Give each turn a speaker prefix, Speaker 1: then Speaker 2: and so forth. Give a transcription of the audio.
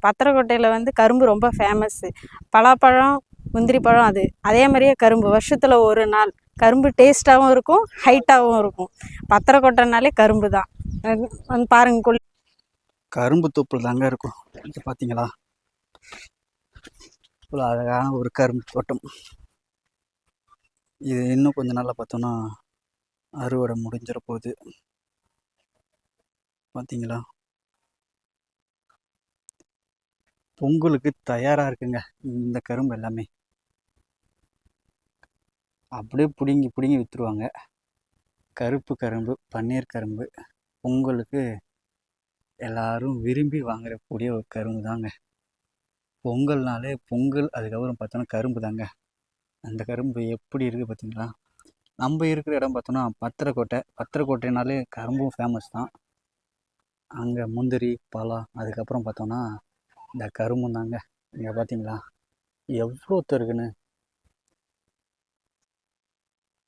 Speaker 1: பத்திரக்கோட்டையில் வந்து கரும்பு ரொம்ப ஃபேமஸ்ஸு. பலாப்பழம், முந்திரி பழம் அது. அதே மாதிரியே கரும்பு வருஷத்தில் ஒரு நாள் கரும்பு டேஸ்ட்டாகவும் இருக்கும், ஹைட்டாகவும் இருக்கும். பத்திரக்கோட்டைனாலே கரும்பு தான். வந்து பாருங்க,
Speaker 2: கரும்பு தோப்பில் தாங்க இருக்கும். இது பார்த்தீங்களா, இவ்வளோ அழகான ஒரு கரும்பு தோட்டம். இது இன்னும் கொஞ்சம் நாளில் பார்த்தோன்னா அறுவடை முடிஞ்சிட போகுது. பார்த்தீங்களா, பொங்கலுக்கு தயாராக இருக்குங்க இந்த கரும்பு எல்லாமே. அப்படியே பிடுங்கி பிடுங்கி விற்றுருவாங்க. கருப்பு கரும்பு, பன்னீர் கரும்பு பொங்கலுக்கு எல்லாரும் விரும்பி வாங்கக்கூடிய ஒரு கரும்பு தாங்க. பொங்கல்னாலே பொங்கல், அதுக்கப்புறம் பார்த்தோன்னா கரும்பு தாங்க. அந்த கரும்பு எப்படி இருக்குது பார்த்தீங்களா. நம்ம இருக்கிற இடம் பார்த்தோன்னா பத்திரக்கோட்டைனாலே கரும்பும் ஃபேமஸ் தான். அங்கே முந்திரி பழம், அதுக்கப்புறம் பார்த்தோன்னா இந்த கரும்பும் தாங்க. இங்கே பார்த்தீங்களா எவ்வளோ இருக்குன்னு.